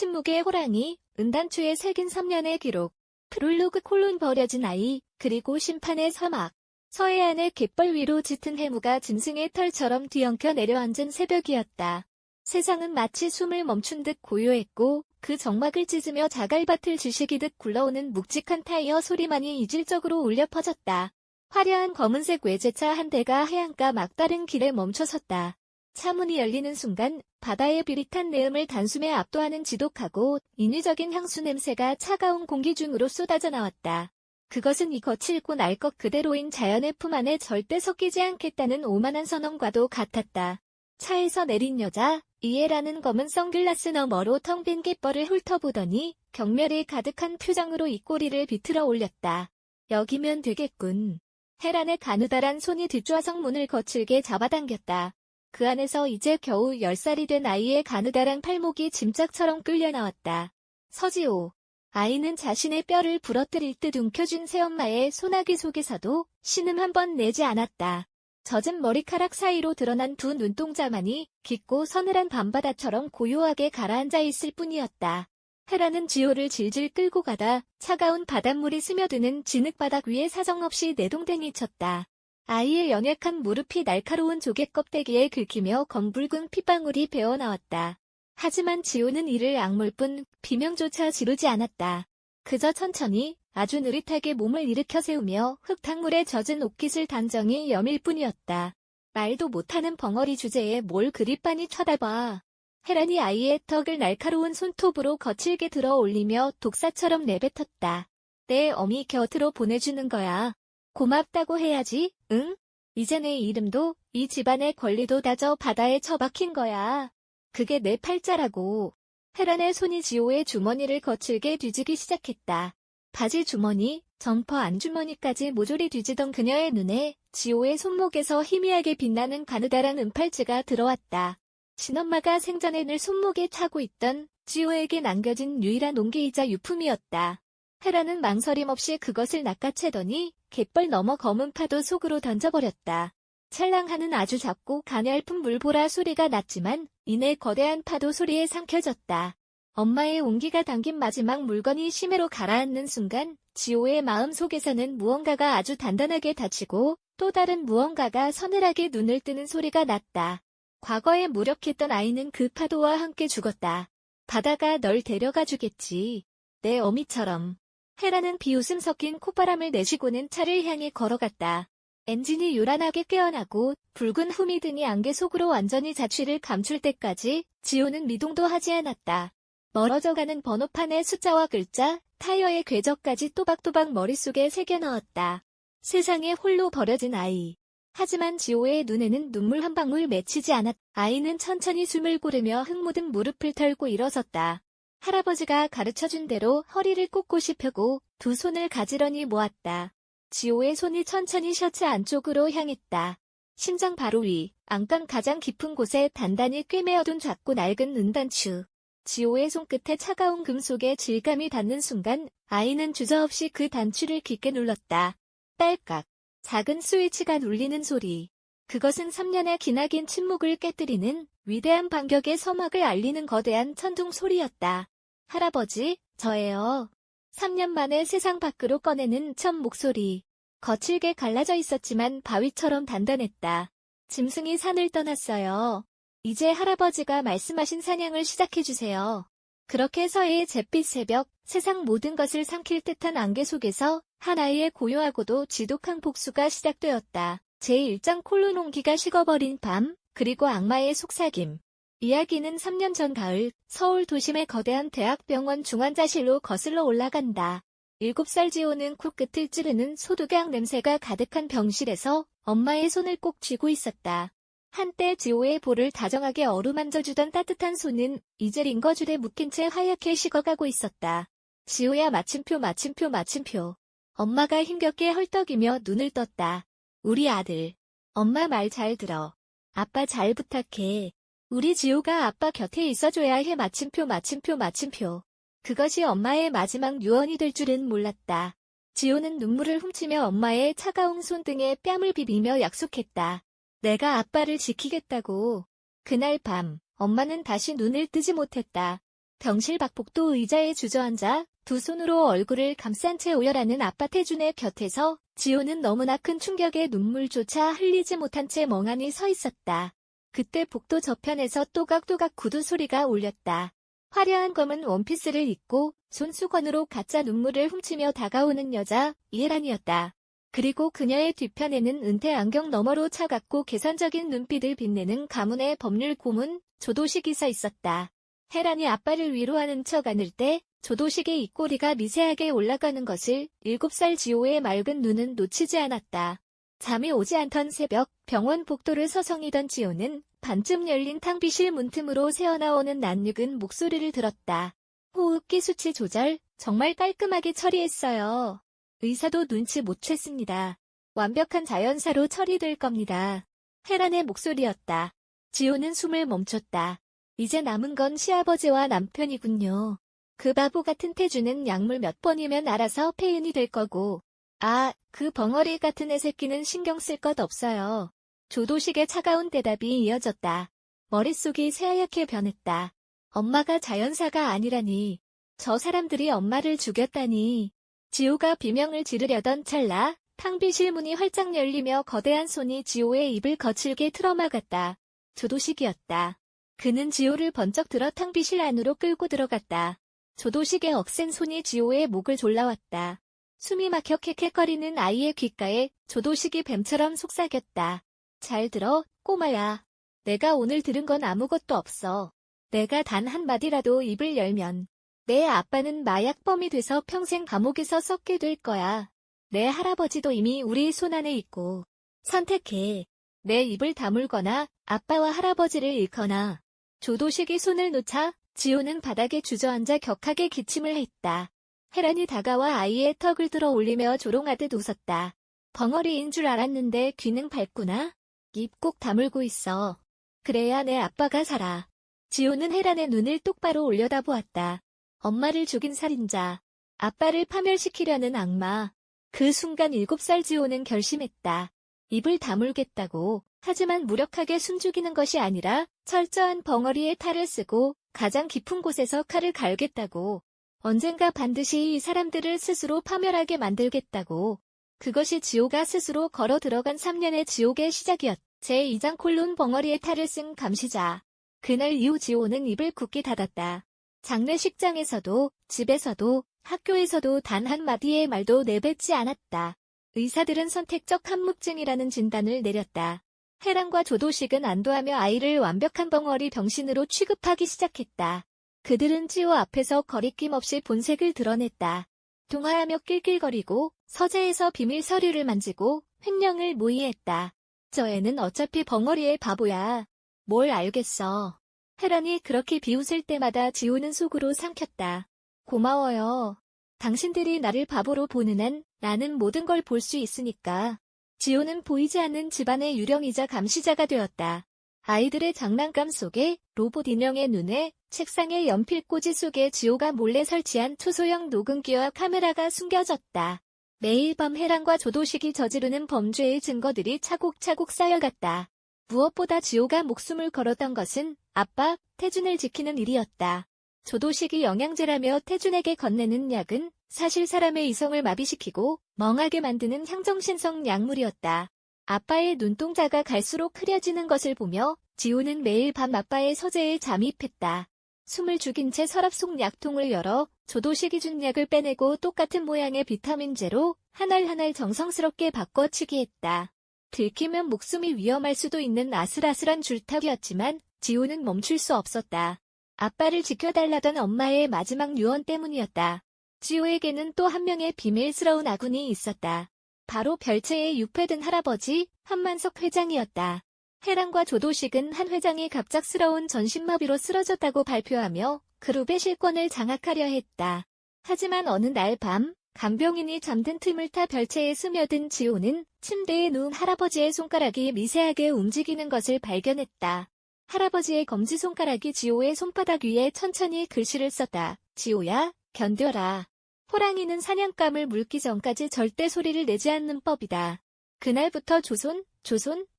침묵의 호랑이, 은단추에 새긴 3년의 기록. 프롤로그 콜론 버려진 아이, 그리고 심판의 서막. 서해안의 갯벌 위로 짙은 해무가 짐승의 털처럼 뒤엉켜 내려앉은 새벽이었다. 세상은 마치 숨을 멈춘 듯 고요했고 그 정막을 찢으며 자갈밭을 지시기듯 굴러오는 묵직한 타이어 소리만이 이질적으로 울려 퍼졌다. 화려한 검은색 외제차 한 대가 해안가 막다른 길에 멈춰섰다. 차 문이 열리는 순간 바다의 비릿한 내음을 단숨에 압도하는 지독하고 인위적인 향수 냄새가 차가운 공기 중으로 쏟아져 나왔다. 그것은 이 거칠고 날 것 그대로인 자연의 품 안에 절대 섞이지 않겠다는 오만한 선언과도 같았다. 차에서 내린 여자, 이해라는 검은 선글라스 너머로 텅 빈 갯벌을 훑어보더니 경멸이 가득한 표정으로 입꼬리를 비틀어 올렸다. 여기면 되겠군. 헤란의 가느다란 손이 뒷좌석 문을 거칠게 잡아당겼다. 그 안에서 이제 겨우 10살이 된 아이의 가느다란 팔목이 짐짝처럼 끌려 나왔다. 서지호. 아이는 자신의 뼈를 부러뜨릴 듯 움켜쥔 새엄마의 소나기 속에서도 신음 한 번 내지 않았다. 젖은 머리카락 사이로 드러난 두 눈동자만이 깊고 서늘한 밤바다처럼 고요하게 가라앉아 있을 뿐이었다. 헤라는 지호를 질질 끌고 가다 차가운 바닷물이 스며드는 진흙바닥 위에 사정없이 내동댕이 쳤다. 아이의 연약한 무릎이 날카로운 조개 껍데기에 긁히며 검붉은 핏방울이 배어나왔다. 하지만 지호는 이를 악물뿐 비명조차 지르지 않았다. 그저 천천히 아주 느릿하게 몸을 일으켜 세우며 흙탕물에 젖은 옷깃을 단정히 여밀 뿐이었다. 말도 못하는 벙어리 주제에 뭘 그리 빤히 쳐다봐. 헤란이 아이의 턱을 날카로운 손톱으로 거칠게 들어 올리며 독사처럼 내뱉었다. 내 어미 곁으로 보내주는 거야. 고맙다고 해야지, 응? 이제 내 이름도 이 집안의 권리도 다 저 바다에 처박힌 거야. 그게 내 팔자라고. 헤란의 손이 지호의 주머니를 거칠게 뒤지기 시작했다. 바지 주머니, 점퍼 안주머니까지 모조리 뒤지던 그녀의 눈에 지호의 손목에서 희미하게 빛나는 가느다란 은팔찌가 들어왔다. 친엄마가 생전에 늘 손목에 차고 있던 지호에게 남겨진 유일한 온기이자 유품이었다. 헤라는 망설임 없이 그것을 낚아채더니 갯벌 너머 검은 파도 속으로 던져버렸다. 찰랑하는 아주 작고 가냘픈 물보라 소리가 났지만 이내 거대한 파도 소리에 삼켜졌다. 엄마의 온기가 담긴 마지막 물건이 심해로 가라앉는 순간 지호의 마음속에서는 무언가가 아주 단단하게 닫히고 또 다른 무언가가 서늘하게 눈을 뜨는 소리가 났다. 과거에 무력했던 아이는 그 파도와 함께 죽었다. 바다가 널 데려가 주겠지. 내 어미처럼. 헤라는 비웃음 섞인 콧바람을 내쉬고는 차를 향해 걸어갔다. 엔진이 요란하게 깨어나고 붉은 후미등이 안개 속으로 완전히 자취를 감출 때까지 지호는 미동도 하지 않았다. 멀어져가는 번호판의 숫자와 글자, 타이어의 궤적까지 또박또박 머릿속에 새겨 넣었다. 세상에 홀로 버려진 아이. 하지만 지호의 눈에는 눈물 한 방울 맺히지 않았다. 아이는 천천히 숨을 고르며 흙 묻은 무릎을 털고 일어섰다. 할아버지가 가르쳐준 대로 허리를 꼿꼿이 펴고 두 손을 가지런히 모았다. 지호의 손이 천천히 셔츠 안쪽으로 향했다. 심장 바로 위, 안감 가장 깊은 곳에 단단히 꿰매어둔 작고 낡은 은단추. 지호의 손끝에 차가운 금속의 질감이 닿는 순간 아이는 주저없이 그 단추를 깊게 눌렀다. 딸깍. 작은 스위치가 눌리는 소리. 그것은 3년의 기나긴 침묵을 깨뜨리는 위대한 반격의 서막을 알리는 거대한 천둥 소리였다. 할아버지, 저예요. 3년 만에 세상 밖으로 꺼내는 첫 목소리. 거칠게 갈라져 있었지만 바위처럼 단단했다. 짐승이 산을 떠났어요. 이제 할아버지가 말씀하신 사냥을 시작해주세요. 그렇게 서해의 잿빛 새벽, 세상 모든 것을 삼킬 듯한 안개 속에서 한 아이의 고요하고도 지독한 복수가 시작되었다. 제1장 콜론 온기가 식어버린 밤, 그리고 악마의 속삭임. 이야기는 3년 전 가을, 서울 도심의 거대한 대학병원 중환자실로 거슬러 올라간다. 7살 지호는 코끝을 찌르는 소두경 냄새가 가득한 병실에서 엄마의 손을 꼭 쥐고 있었다. 한때 지호의 볼을 다정하게 어루만져주던 따뜻한 손은 이제 링거줄에 묶인 채 하얗게 식어가고 있었다. 지호야, 마침표 마침표 마침표. 엄마가 힘겹게 헐떡이며 눈을 떴다. 우리 아들. 엄마 말 잘 들어. 아빠 잘 부탁해. 우리 지호가 아빠 곁에 있어줘야 해. 마침표 마침표 마침표. 그것이 엄마의 마지막 유언이 될 줄은 몰랐다. 지호는 눈물을 훔치며 엄마의 차가운 손등에 뺨을 비비며 약속했다. 내가 아빠를 지키겠다고. 그날 밤, 엄마는 다시 눈을 뜨지 못했다. 병실박복도 의자에 주저앉아 두 손으로 얼굴을 감싼 채 오열하는 아빠 태준의 곁에서 지호는 너무나 큰 충격에 눈물조차 흘리지 못한 채 멍하니 서 있었다. 그때 복도 저편에서 또각또각 구두 소리가 울렸다. 화려한 검은 원피스를 입고 손수건으로 가짜 눈물을 훔치며 다가오는 여자 이혜란이었다. 그리고 그녀의 뒤편에는 은퇴 안경 너머로 차갑고 계산적인 눈빛을 빛내는 가문의 법률 고문 조도식이 서 있었다. 혜란이 아빠를 위로하는 척 안을 때 조도식의 입꼬리가 미세하게 올라가는 것을 7살 지호의 맑은 눈은 놓치지 않았다. 잠이 오지 않던 새벽 병원 복도를 서성이던 지호는 반쯤 열린 탕비실 문틈으로 새어나오는 낯익은 목소리를 들었다. 호흡기 수치 조절 정말 깔끔하게 처리했어요. 의사도 눈치 못 챘습니다. 완벽한 자연사로 처리될 겁니다. 혜란의 목소리였다. 지호는 숨을 멈췄다. 이제 남은 건 시아버지와 남편이군요. 그 바보 같은 태주는 약물 몇 번이면 알아서 폐인이 될 거고. 아, 그 벙어리 같은 애새끼는 신경 쓸 것 없어요. 조도식의 차가운 대답이 이어졌다. 머릿속이 새하얗게 변했다. 엄마가 자연사가 아니라니. 저 사람들이 엄마를 죽였다니. 지호가 비명을 지르려던 찰나 탕비실 문이 활짝 열리며 거대한 손이 지호의 입을 거칠게 틀어막았다. 조도식이었다. 그는 지호를 번쩍 들어 탕비실 안으로 끌고 들어갔다. 조도식의 억센 손이 지호의 목을 졸라왔다. 숨이 막혀 캑캑거리는 아이의 귓가에 조도식이 뱀처럼 속삭였다. 잘 들어, 꼬마야. 내가 오늘 들은 건 아무것도 없어. 내가 단 한마디라도 입을 열면 내 아빠는 마약범이 돼서 평생 감옥에서 썩게 될 거야. 내 할아버지도 이미 우리 손안에 있고. 선택해. 내 입을 다물거나 아빠와 할아버지를 잃거나. 조도식이 손을 놓자 지호는 바닥에 주저앉아 격하게 기침을 했다. 혜란이 다가와 아이의 턱을 들어 올리며 조롱하듯 웃었다. 벙어리인 줄 알았는데 귀는 밝구나. 입 꼭 다물고 있어. 그래야 내 아빠가 살아. 지호는 혜란의 눈을 똑바로 올려다보았다. 엄마를 죽인 살인자. 아빠를 파멸시키려는 악마. 그 순간 7살 지호는 결심했다. 입을 다물겠다고. 하지만 무력하게 숨죽이는 것이 아니라 철저한 벙어리에 탈을 쓰고 가장 깊은 곳에서 칼을 갈겠다고. 언젠가 반드시 이 사람들을 스스로 파멸하게 만들겠다고. 그것이 지호가 스스로 걸어 들어간 3년의 지옥의 시작이었다. 제2장 콜론 벙어리에 탈을 쓴 감시자. 그날 이후 지호는 입을 굳게 닫았다. 장례식장에서도 집에서도 학교에서도 단 한마디의 말도 내뱉지 않았다. 의사들은 선택적 함묵증이라는 진단을 내렸다. 혜란과 조도식은 안도하며 아이를 완벽한 벙어리 병신으로 취급하기 시작했다. 그들은 지호 앞에서 거리낌 없이 본색을 드러냈다. 동화하며 낄낄거리고 서재에서 비밀 서류를 만지고 횡령을 모의했다. 저 애는 어차피 벙어리의 바보야. 뭘 알겠어. 혜란이 그렇게 비웃을 때마다 지호는 속으로 삼켰다. 고마워요. 당신들이 나를 바보로 보는 한 나는 모든 걸 볼 수 있으니까. 지호는 보이지 않는 집안의 유령이자 감시자가 되었다. 아이들의 장난감 속에, 로봇 인형의 눈에, 책상의 연필꽂이 속에 지호가 몰래 설치한 초소형 녹음기와 카메라가 숨겨졌다. 매일 밤 혜란과 조도식이 저지르는 범죄의 증거들이 차곡차곡 쌓여갔다. 무엇보다 지호가 목숨을 걸었던 것은 아빠, 태준을 지키는 일이었다. 조도식이 영양제라며 태준에게 건네는 약은 사실 사람의 이성을 마비시키고 멍하게 만드는 향정신성 약물이었다. 아빠의 눈동자가 갈수록 흐려지는 것을 보며 지호는 매일 밤 아빠의 서재에 잠입했다. 숨을 죽인 채 서랍 속 약통을 열어 조도식이 준 약을 빼내고 똑같은 모양의 비타민제로 한 알 한 알 정성스럽게 바꿔치기 했다. 들키면 목숨이 위험할 수도 있는 아슬아슬한 줄타기였지만 지호는 멈출 수 없었다. 아빠를 지켜달라던 엄마의 마지막 유언 때문이었다. 지호에게는 또 한 명의 비밀스러운 아군이 있었다. 바로 별채의 유패된 할아버지 한만석 회장이었다. 혜란과 조도식은 한 회장이 갑작스러운 전신마비로 쓰러졌다고 발표하며 그룹의 실권을 장악하려 했다. 하지만 어느 날 밤 간병인이 잠든 틈을 타 별채에 스며든 지호는 침대에 누운 할아버지의 손가락이 미세하게 움직이는 것을 발견했다. 할아버지의 검지손가락이 지호의 손바닥 위에 천천히 글씨를 썼다. 지호야, 견뎌라. 호랑이는 사냥감을 물기 전까지 절대 소리를 내지 않는 법이다. 그날부터 조손,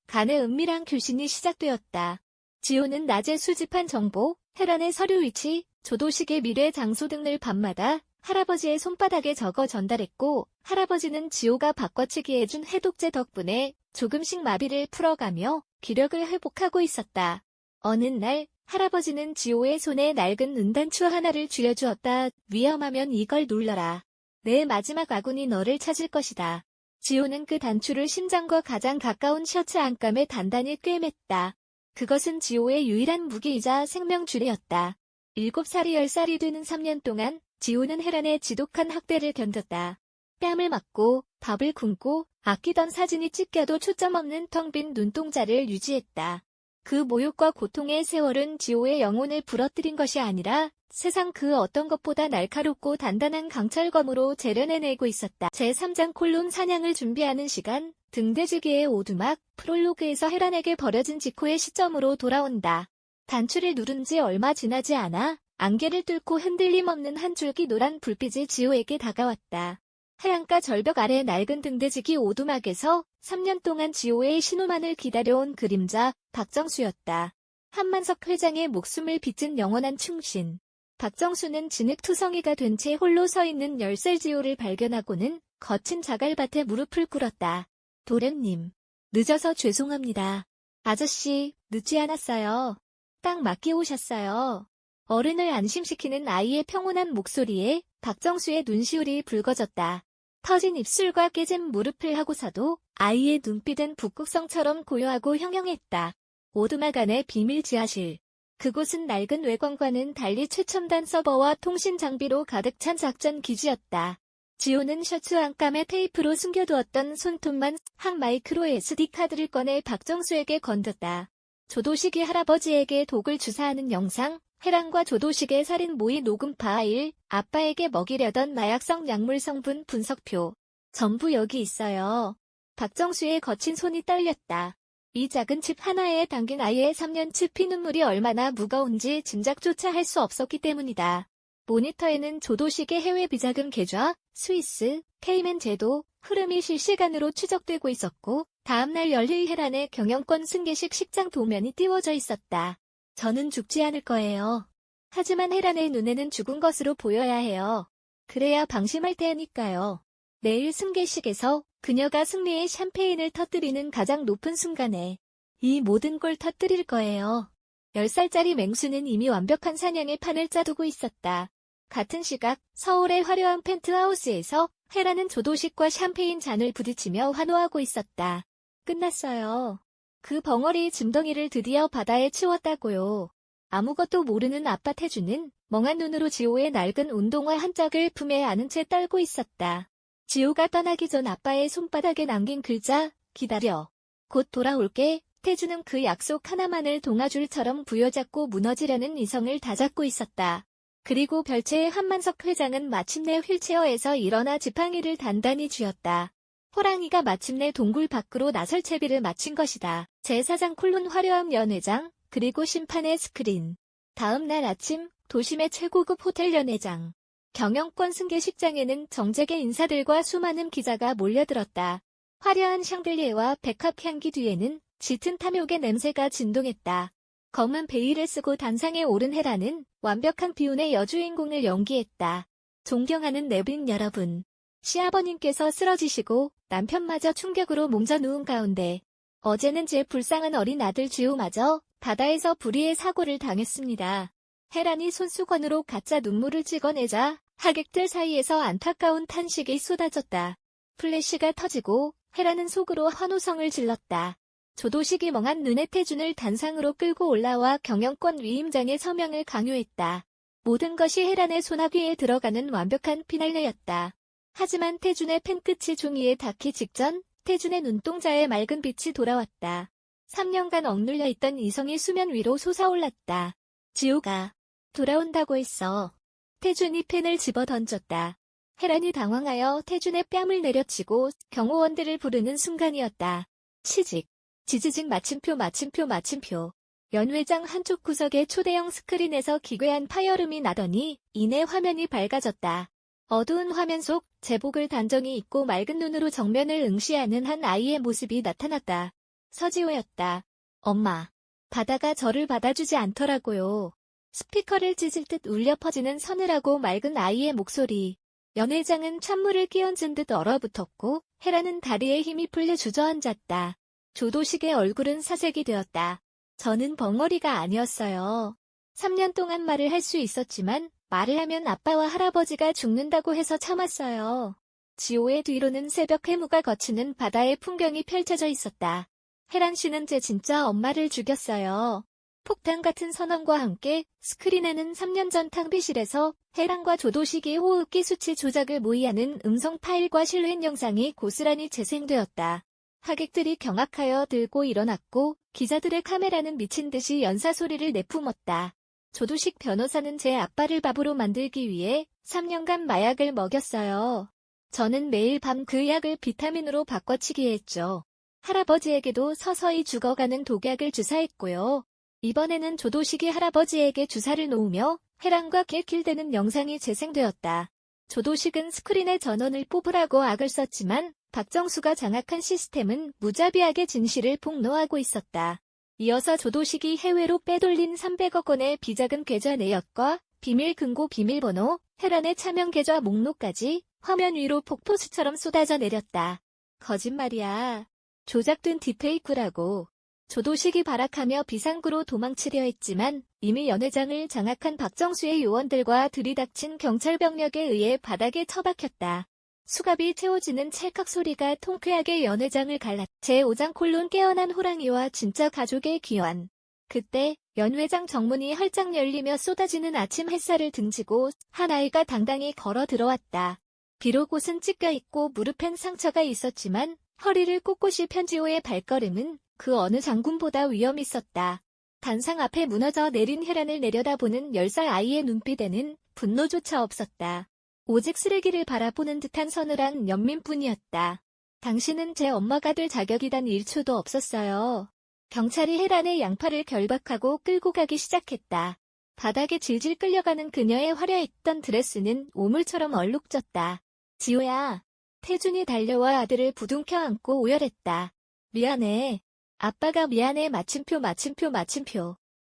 간의 은밀한 교신이 시작되었다. 지호는 낮에 수집한 정보, 혜란의 서류 위치, 조도식의 미래 장소 등을 밤마다 할아버지의 손바닥에 적어 전달했고, 할아버지는 지호가 바꿔치기 해준 해독제 덕분에 조금씩 마비를 풀어가며 기력을 회복하고 있었다. 어느 날 할아버지는 지호의 손에 낡은 은단추 하나를 쥐어주었다. 위험하면 이걸 눌러라. 내 마지막 아군이 너를 찾을 것이다. 지호는 그 단추를 심장과 가장 가까운 셔츠 안감에 단단히 꿰맸다. 그것은 지호의 유일한 무기이자 생명줄이었다. 7살이 10살이 되는 3년 동안 지호는 혜란의 지독한 학대를 견뎠다. 뺨을 맞고 밥을 굶고 아끼던 사진이 찢겨도 초점 없는 텅 빈 눈동자를 유지했다. 그 모욕과 고통의 세월은 지호의 영혼을 부러뜨린 것이 아니라 세상 그 어떤 것보다 날카롭고 단단한 강철검으로 재련해내고 있었다. 제3장 콜론 사냥을 준비하는 시간, 등대지기의 오두막, 프롤로그에서 혜란에게 버려진 지코의 시점으로 돌아온다. 단추를 누른 지 얼마 지나지 않아 안개를 뚫고 흔들림 없는 한 줄기 노란 불빛이 지호에게 다가왔다. 하얀가 절벽 아래 낡은 등대지기 오두막에서 3년 동안 지호의 신호만을 기다려온 그림자, 박정수였다. 한만석 회장의 목숨을 빚은 영원한 충신. 박정수는 진흙투성이가 된 채 홀로 서 있는 10살 지호를 발견하고는 거친 자갈밭에 무릎을 꿇었다. 도련님, 늦어서 죄송합니다. 아저씨, 늦지 않았어요. 딱 맞게 오셨어요. 어른을 안심시키는 아이의 평온한 목소리에 박정수의 눈시울이 붉어졌다. 터진 입술과 깨진 무릎을 하고서도 아이의 눈빛은 북극성처럼 고요하고 형형했다. 오두막 안의 비밀 지하실. 그곳은 낡은 외관과는 달리 최첨단 서버와 통신 장비로 가득 찬 작전 기지였다. 지호는 셔츠 안감에 테이프로 숨겨두었던 손톱만 한 마이크로 SD카드를 꺼내 박정수에게 건졌다. 조도식이 할아버지에게 독을 주사하는 영상, 혜란과 조도식의 살인 모의 녹음 파일, 아빠에게 먹이려던 마약성 약물 성분 분석표. 전부 여기 있어요. 박정수의 거친 손이 떨렸다. 이 작은 칩 하나에 담긴 아이의 3년치 피눈물이 얼마나 무거운지 짐작조차 할 수 없었기 때문이다. 모니터에는 조도식의 해외 비자금 계좌, 스위스, 케이맨 제도, 흐름이 실시간으로 추적되고 있었고, 다음날 열릴 혜란의 경영권 승계식 식장 도면이 띄워져 있었다. 저는 죽지 않을 거예요. 하지만 혜란의 눈에는 죽은 것으로 보여야 해요. 그래야 방심할 테니까요. 내일 승계식에서 그녀가 승리의 샴페인을 터뜨리는 가장 높은 순간에 이 모든 걸 터뜨릴 거예요. 10살짜리 맹수는 이미 완벽한 사냥의 판을 짜두고 있었다. 같은 시각 서울의 화려한 펜트하우스에서 혜란은 조도식과 샴페인 잔을 부딪히며 환호하고 있었다. 끝났어요. 그 벙어리 짐덩이를 드디어 바다에 치웠다고요. 아무것도 모르는 아빠 태주는 멍한 눈으로 지호의 낡은 운동화 한 짝을 품에 안은 채 떨고 있었다. 지호가 떠나기 전 아빠의 손바닥에 남긴 글자, 기다려. 곧 돌아올게. 태주는 그 약속 하나만을 동아줄처럼 부여잡고 무너지려는 이성을 다잡고 있었다. 그리고 별채의 한만석 회장은 마침내 휠체어에서 일어나 지팡이를 단단히 쥐었다. 호랑이가 마침내 동굴 밖으로 나설 채비를 마친 것이다. 제4장 콜론 화려한 연회장, 그리고 심판의 스크린. 다음 날 아침, 도심의 최고급 호텔 연회장. 경영권 승계식장에는 정재계 인사들과 수많은 기자가 몰려들었다. 화려한 샹들리에와 백합 향기 뒤에는 짙은 탐욕의 냄새가 진동했다. 검은 베일을 쓰고 단상에 오른 혜란은 완벽한 비운의 여주인공을 연기했다. 존경하는 내빈 여러분. 시아버님께서 쓰러지시고 남편마저 충격으로 몸져 누운 가운데 어제는 제 불쌍한 어린 아들 지호마저 바다에서 불의의 사고를 당했습니다. 혜란이 손수건으로 가짜 눈물을 찍어내자 하객들 사이에서 안타까운 탄식이 쏟아졌다. 플래시가 터지고 혜란은 속으로 환호성을 질렀다. 조도식이 멍한 눈에 태준을 단상으로 끌고 올라와 경영권 위임장의 서명을 강요했다. 모든 것이 혜란의 손아귀 위에 들어가는 완벽한 피날레였다. 하지만 태준의 펜끝이 종이에 닿기 직전 태준의 눈동자에 맑은 빛이 돌아왔다. 3년간 억눌려 있던 이성이 수면 위로 솟아올랐다. 지호가 돌아온다고 했어. 태준이 펜을 집어 던졌다. 혜란이 당황하여 태준의 뺨을 내려치고 경호원들을 부르는 순간이었다. 치직, 지지직 마침표. 연회장 한쪽 구석의 초대형 스크린에서 기괴한 파열음이 나더니 이내 화면이 밝아졌다. 어두운 화면 속 제복을 단정히 입고 맑은 눈으로 정면을 응시하는 한 아이의 모습이 나타났다. 서지호였다. 엄마. 바다가 저를 받아주지 않더라고요. 스피커를 찢을 듯 울려 퍼지는 서늘하고 맑은 아이의 목소리. 연회장은 찬물을 끼얹은 듯 얼어붙었고 헤라는 다리에 힘이 풀려 주저앉았다. 조도식의 얼굴은 사색이 되었다. 저는 벙어리가 아니었어요. 3년 동안 말을 할 수 있었지만 말을 하면 아빠와 할아버지가 죽는다고 해서 참았어요. 지호의 뒤로는 새벽 해무가 거치는 바다의 풍경이 펼쳐져 있었다. 헤란 씨는 제 진짜 엄마를 죽였어요. 폭탄 같은 선언과 함께 스크린에는 3년 전 탕비실에서 헤란과 조도식이 호흡기 수치 조작을 모의하는 음성 파일과 실루엣 영상이 고스란히 재생되었다. 하객들이 경악하여 들고 일어났고 기자들의 카메라는 미친 듯이 연사 소리를 내뿜었다. 조도식 변호사는 제 아빠를 바보로 만들기 위해 3년간 마약을 먹였어요. 저는 매일 밤 그 약을 비타민으로 바꿔치기 했죠. 할아버지에게도 서서히 죽어가는 독약을 주사했고요. 이번에는 조도식이 할아버지에게 주사를 놓으며 헤란과 킬킬대는 영상이 재생되었다. 조도식은 스크린에 전원을 뽑으라고 악을 썼지만 박정수가 장악한 시스템은 무자비하게 진실을 폭로하고 있었다. 이어서 조도식이 해외로 빼돌린 300억 원의 비자금 계좌 내역과 비밀 금고 비밀번호, 헤란의 차명 계좌 목록까지 화면 위로 폭포수처럼 쏟아져 내렸다. 거짓말이야. 조작된 딥페이크라고. 조도식이 발악하며 비상구로 도망치려 했지만 이미 연회장을 장악한 박정수의 요원들과 들이닥친 경찰 병력에 의해 바닥에 처박혔다. 수갑이 채워지는 찰칵 소리가 통쾌하게 연회장을 갈랐다. 제5장 콜론 깨어난 호랑이와 진짜 가족의 귀환. 그때 연회장 정문이 활짝 열리며 쏟아지는 아침 햇살을 등지고 한 아이가 당당히 걸어 들어왔다. 비록 옷은 찢겨있고 무릎엔 상처가 있었지만 허리를 꼿꼿이 편 지호의 발걸음은 그 어느 장군보다 위험 있었다. 단상 앞에 무너져 내린 헤란을 내려다보는 10살 아이의 눈빛에는 분노조차 없었다. 오직 쓰레기를 바라보는 듯한 서늘한 연민뿐이었다. 당신은 제 엄마가 될 자격이 단 1초도 없었어요. 경찰이 헤란의 양팔을 결박하고 끌고 가기 시작했다. 바닥에 질질 끌려가는 그녀의 화려했던 드레스는 오물처럼 얼룩졌다. 지호야. 태준이 달려와 아들을 부둥켜 안고 오열했다. 미안해. 아빠가 미안해. 마침표.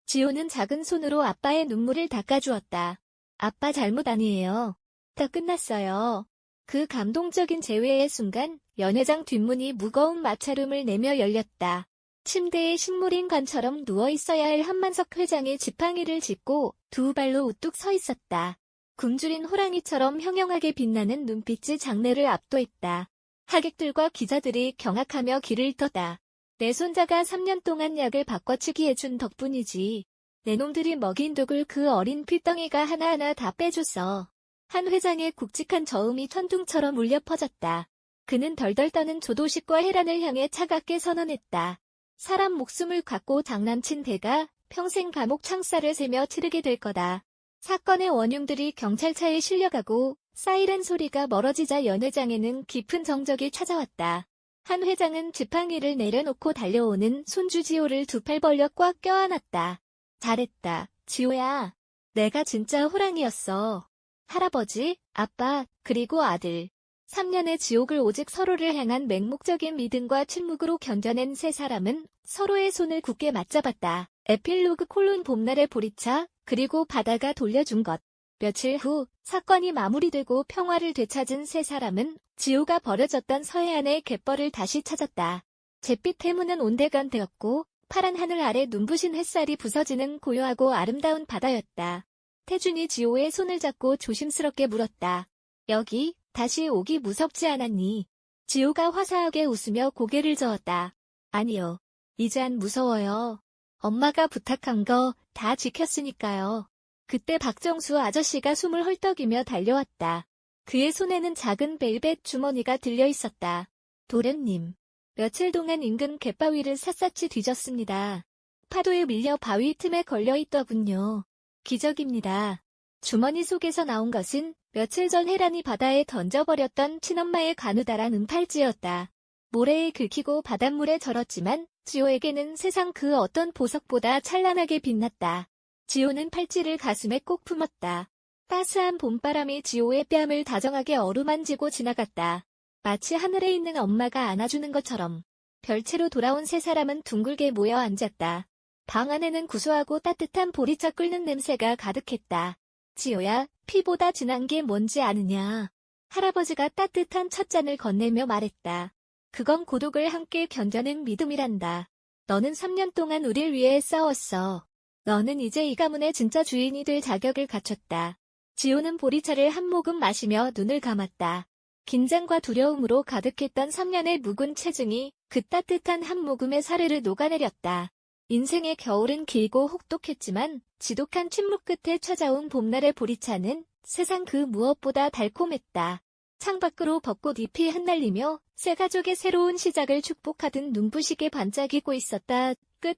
지호는 작은 손으로 아빠의 눈물을 닦아주었다. 아빠 잘못 아니에요. 다 끝났어요. 그 감동적인 재회의 순간 연회장 뒷문이 무거운 마찰음을 내며 열렸다. 침대에 식물인간처럼 누워있어야 할 한만석 회장이 지팡이를 짚고 두 발로 우뚝 서 있었다. 굶주린 호랑이처럼 형형하게 빛나는 눈빛이 장내를 압도했다. 하객들과 기자들이 경악하며 귀를 떴다. 내 손자가 3년 동안 약을 바꿔치기 해준 덕분이지. 내 놈들이 먹인 독을 그 어린 필덩이가 하나하나 다 빼줬어. 한 회장의 굵직한 저음이 천둥처럼 울려 퍼졌다. 그는 덜덜 떠는 조도식과 헤란을 향해 차갑게 선언했다. 사람 목숨을 갖고 장난친 대가 평생 감옥 창살을 세며 치르게 될 거다. 사건의 원흉들이 경찰차에 실려가고 사이렌 소리가 멀어지자 연회장에는 깊은 정적이 찾아왔다. 한 회장은 지팡이를 내려놓고 달려오는 손주 지호를 두 팔 벌려 꽉 껴안았다. 잘했다, 지호야. 내가 진짜 호랑이였어. 할아버지, 아빠, 그리고 아들. 3년의 지옥을 오직 서로를 향한 맹목적인 믿음과 침묵으로 견뎌낸 세 사람은 서로의 손을 굳게 맞잡았다. 에필로그 콜론 봄날의 보리차, 그리고 바다가 돌려준 것. 며칠 후 사건이 마무리되고 평화를 되찾은 세 사람은 지호가 버려졌던 서해안의 갯벌을 다시 찾았다. 잿빛 해무는 온데간되었고 파란 하늘 아래 눈부신 햇살이 부서지는 고요하고 아름다운 바다였다. 태준이 지호의 손을 잡고 조심스럽게 물었다. 여기 다시 오기 무섭지 않았니? 지호가 화사하게 웃으며 고개를 저었다. 아니요. 이제 안 무서워요. 엄마가 부탁한 거 다 지켰으니까요. 그때 박정수 아저씨가 숨을 헐떡이며 달려왔다. 그의 손에는 작은 벨벳 주머니가 들려 있었다. 도련님. 며칠 동안 인근 갯바위를 샅샅이 뒤졌습니다. 파도에 밀려 바위 틈에 걸려 있더군요. 기적입니다. 주머니 속에서 나온 것은 며칠 전 헤란이 바다에 던져버렸던 친엄마의 가느다란 은팔찌였다. 모래에 긁히고 바닷물에 절었지만 지호에게는 세상 그 어떤 보석보다 찬란하게 빛났다. 지호는 팔찌를 가슴에 꼭 품었다. 따스한 봄바람이 지호의 뺨을 다정하게 어루만지고 지나갔다. 마치 하늘에 있는 엄마가 안아주는 것처럼. 별채로 돌아온 세 사람은 둥글게 모여 앉았다. 방 안에는 구수하고 따뜻한 보리차 끓는 냄새가 가득했다. 지호야, 피보다 진한 게 뭔지 아느냐? 할아버지가 따뜻한 찻잔을 건네며 말했다. 그건 고독을 함께 견뎌낸 믿음이란다. 너는 3년 동안 우릴 위해 싸웠어. 너는 이제 이 가문의 진짜 주인이 될 자격을 갖췄다. 지호는 보리차를 한 모금 마시며 눈을 감았다. 긴장과 두려움으로 가득했던 3년의 묵은 체중이 그 따뜻한 한 모금에 사르르 녹아내렸다. 인생의 겨울은 길고 혹독했지만 지독한 침묵 끝에 찾아온 봄날의 보리차는 세상 그 무엇보다 달콤했다. 창밖으로 벚꽃 잎이 흩날리며 새 가족의 새로운 시작을 축복하듯 눈부시게 반짝이고 있었다. 끝.